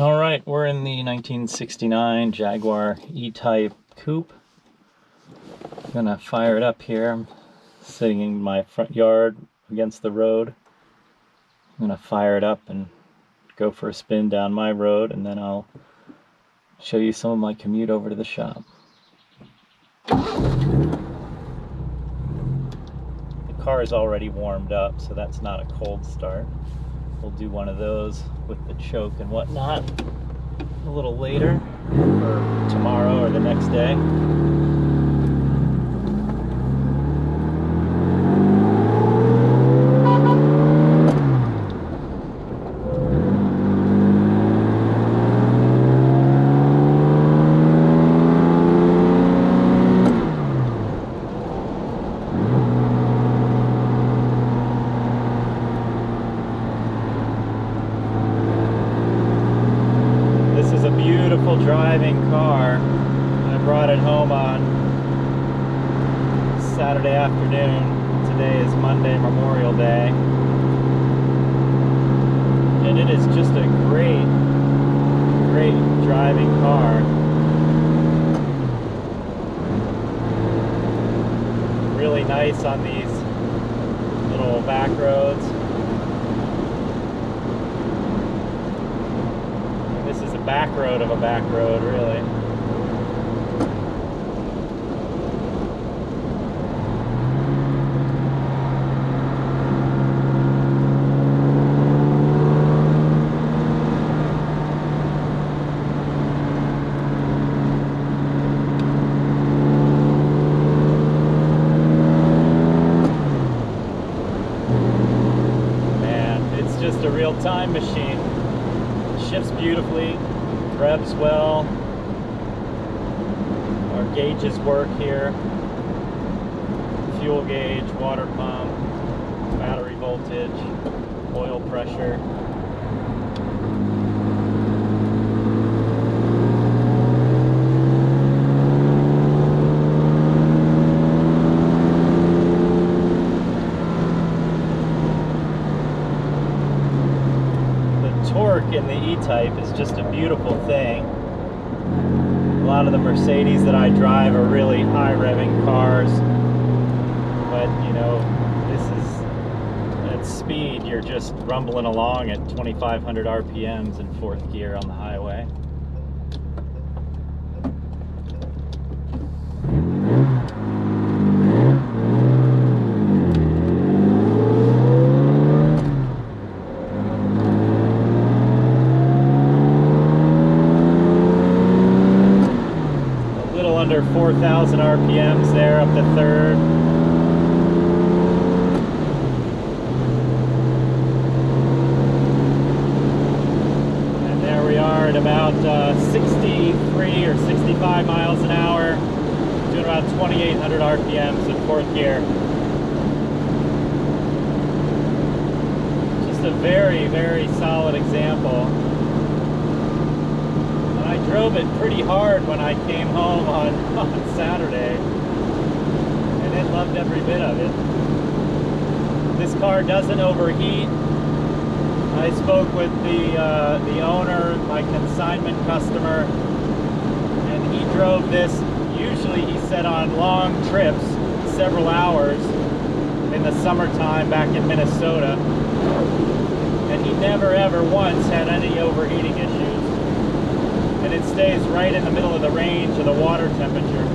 All right, we're in the 1969 Jaguar E Type Coupe. I'm gonna fire it up here. I'm sitting in my front yard against the road. I'm gonna fire it up and go for a spin down my road, and then I'll show you some of my commute over to the shop. The car is already warmed up, so that's not a cold start. We'll do one of those with the choke and whatnot a little later, or tomorrow or the next day. Beautiful driving car. I brought it home on Saturday afternoon. Today is Monday, Memorial Day. And it is just a great driving car. Really nice on these little back roads. This is a back road of a back road, really. Man, it's just a real time machine. Shifts beautifully, revs well, our gauges work here, fuel gauge, water pump, battery voltage, oil pressure. Torque in the E-Type is just a beautiful thing. A lot of the Mercedes that I drive are really high revving cars, but you know, this is at speed, you're just rumbling along at 2,500 RPMs in fourth gear on the highway. Under 4,000 RPMs there up to third. And there we are at about 63 or 65 miles an hour, doing about 2,800 RPMs in fourth gear. Just a very solid example. I drove it pretty hard when I came home on Saturday, and it loved every bit of it. This car doesn't overheat. I spoke with the owner, my consignment customer, and he drove this, usually he said on long trips, several hours in the summertime back in Minnesota, and he never ever once had any overheating issues. And it stays right in the middle of the range of the water temperature.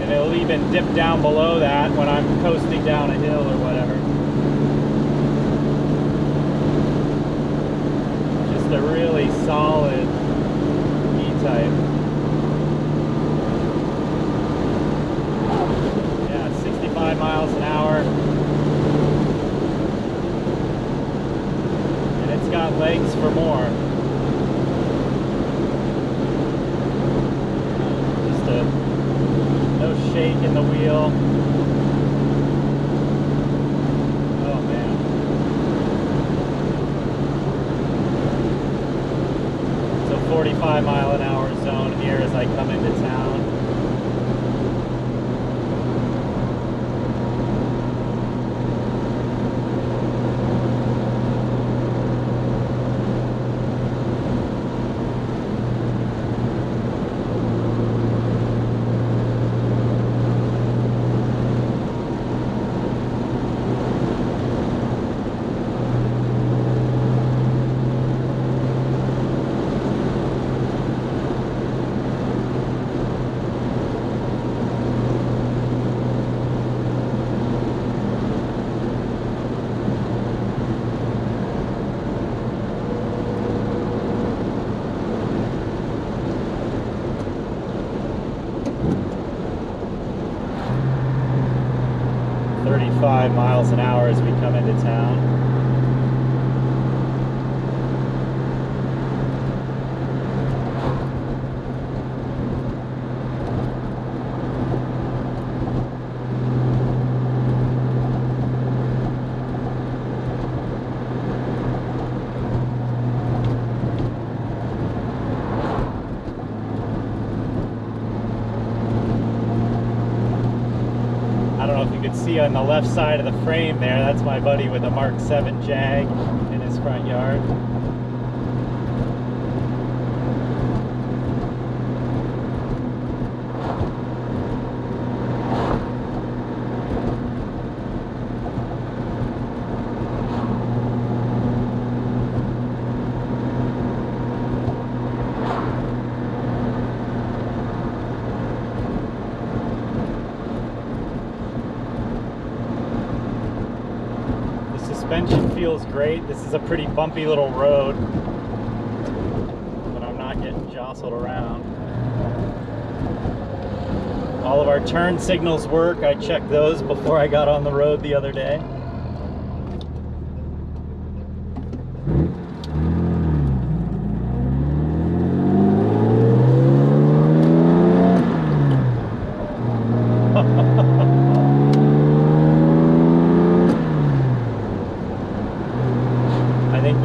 And it'll even dip down below that when I'm coasting down a hill or whatever. Just a really solid E-Type. Yeah, 65 miles an hour. It's got legs for more. Just no shake in the wheel. Oh man. It's a 45 mile an hour zone here as I come into town. 65 miles an hour as we come into town. I don't know if you could see on the left side of the frame there, that's my buddy with a Mark 7 Jag in his front yard. Suspension feels great. This is a pretty bumpy little road, but I'm not getting jostled around. All of our turn signals work. I checked those before I got on the road the other day.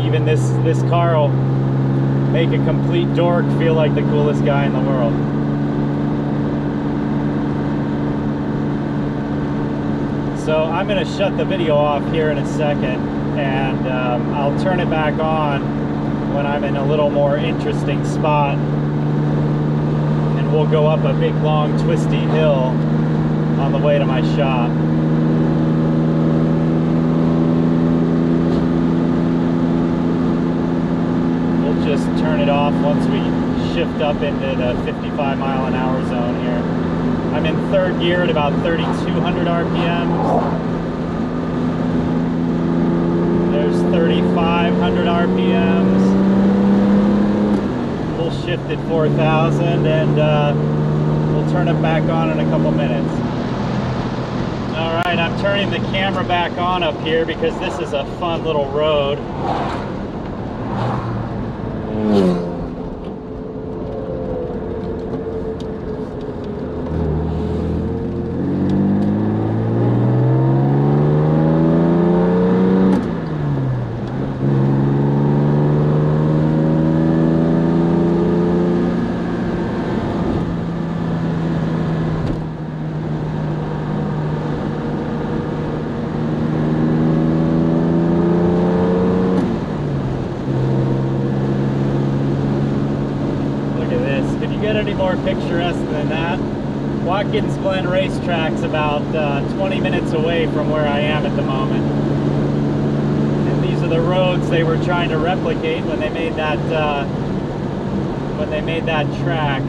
Even this car will make a complete dork feel like the coolest guy in the world. So I'm going to shut the video off here in a second, and I'll turn it back on when I'm in a little more interesting spot, and we'll go up a big long twisty hill on the way to my shop. Just turn it off once we shift up into the 55 mile an hour zone here. I'm in third gear at about 3,200 RPMs. There's 3,500 RPMs. We'll shift at 4,000 and we'll turn it back on in a couple minutes. All right, I'm turning the camera back on up here because this is a fun little road. Any more picturesque than that? Watkins Glen Racetrack's about 20 minutes away from where I am at the moment, and these are the roads they were trying to replicate when they made that track.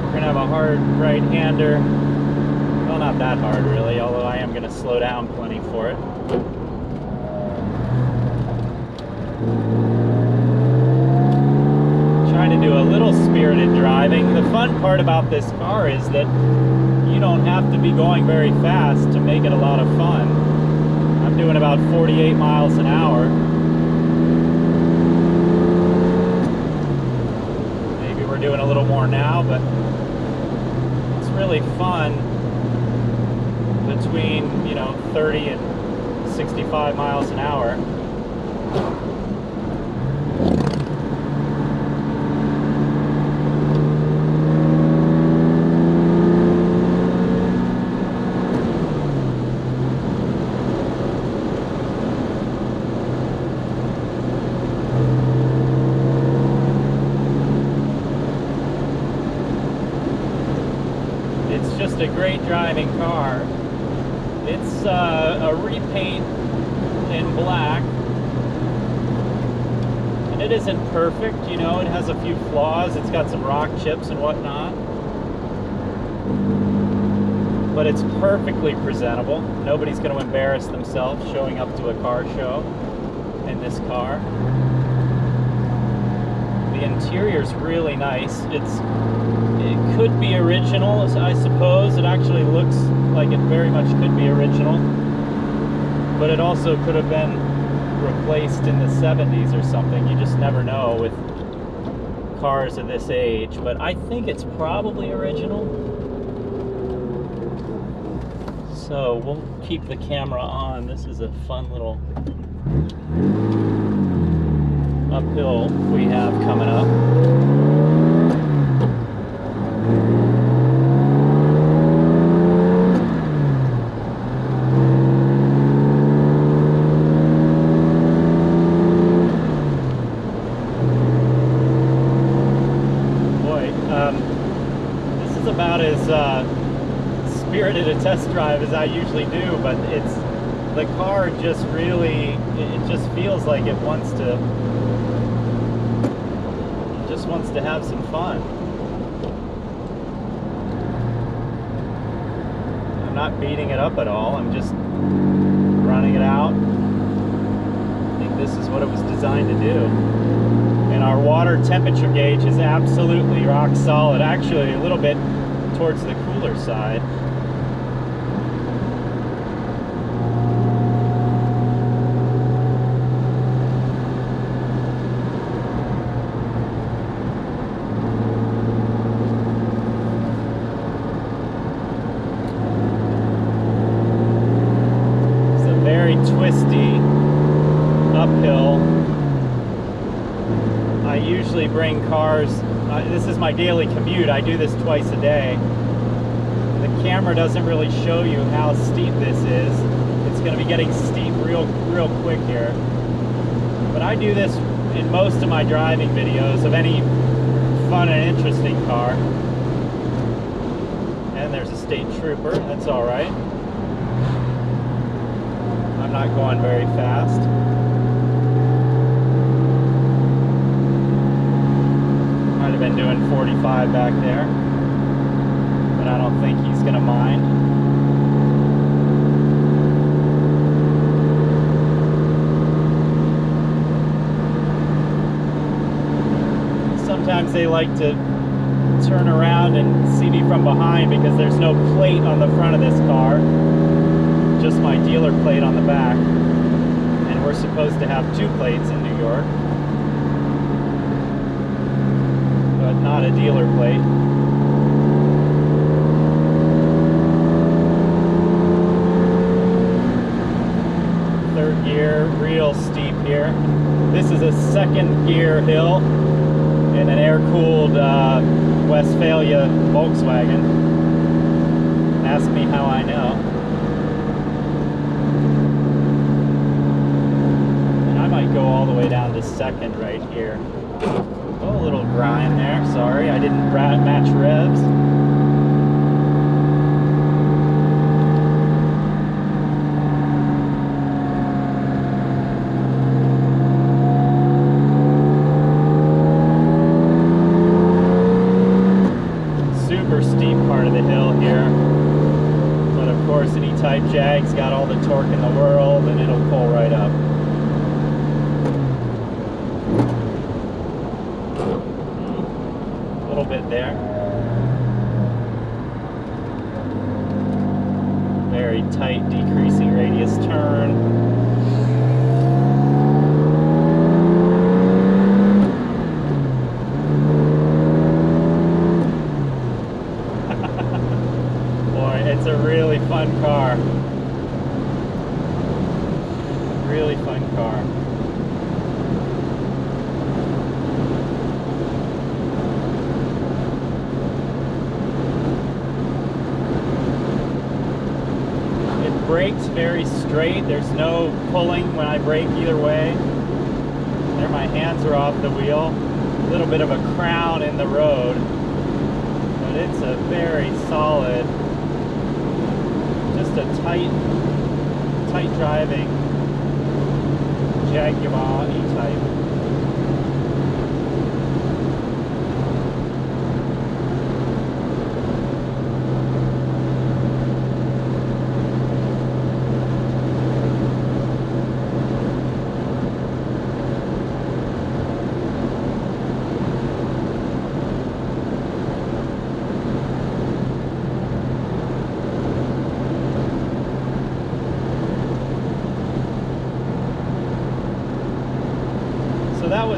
We're gonna have a hard right-hander. Well, not that hard really, although I am gonna slow down plenty for it. Trying to do a little spirited driving. The fun part about this car is that you don't have to be going very fast to make it a lot of fun. I'm doing about 48 miles an hour. Maybe we're doing a little more now, but it's really fun between, 30 and 65 miles an hour. It's just a great driving car. It's a repaint in black, and it isn't perfect, it has a few flaws. It's got some rock chips and whatnot, but it's perfectly presentable. Nobody's going to embarrass themselves showing up to a car show in this car. The interior's really nice. It could be original, I suppose. It actually looks like it very much could be original, but it also could have been replaced in the 70s or something. You just never know with cars of this age, but I think it's probably original. So we'll keep the camera on. This is a fun little uphill we have coming up. This is about as spirited a test drive as I usually do, but the car just really, it just feels like it wants to have some fun. I'm not beating it up at all, I'm just running it out. I think this is what it was designed to do. And our water temperature gauge is absolutely rock solid, actually a little bit towards the cooler side. It's a very twisty uphill. I usually bring cars, this is my daily commute, I do this twice a day. The camera doesn't really show you how steep this is. It's going to be getting steep real quick here. But I do this in most of my driving videos of any fun and interesting car. And there's a state trooper, that's alright. I'm not going very fast. Might have been doing 45 back there, but I don't think he's gonna mind. Sometimes they like to turn around and see me from behind because there's no plate on the front of this car, just my dealer plate on the back, and we're supposed to have 2 plates in New York. But not a dealer plate. Third gear, real steep here. This is a 2nd gear hill in an air-cooled Westphalia Volkswagen. Ask me how I know. And I might go all the way down to 2nd right here. Oh, a little grind there. Sorry, I didn't match revs. Super steep part of the hill here. But of course, an E-Type Jag's got all the torque in the world and it'll pull right up. Little bit there. Very tight decreasing radius turn. Boy, it's a really fun car. Really fun car. Brakes very straight. There's no pulling when I brake either way. There, my hands are off the wheel. A little bit of a crown in the road, but it's a very solid, just a tight driving Jaguar E Type.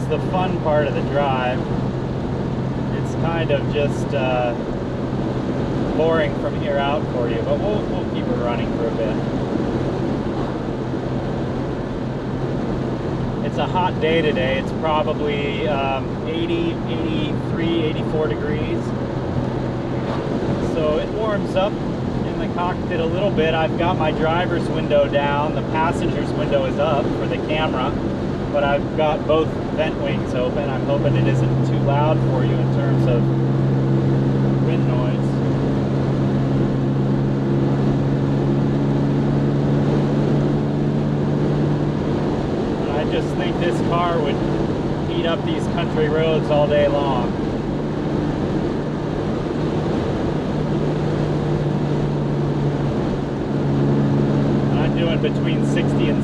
is the fun part of the drive. It's kind of just boring from here out for you, but we'll keep it running for a bit. It's a hot day today. It's probably 80, 83, 84 degrees. So it warms up in the cockpit a little bit. I've got my driver's window down. The passenger's window is up for the camera, but I've got both vent wings open. I'm hoping it isn't too loud for you in terms of wind noise. I just think this car would eat up these country roads all day long. Doing between 60 and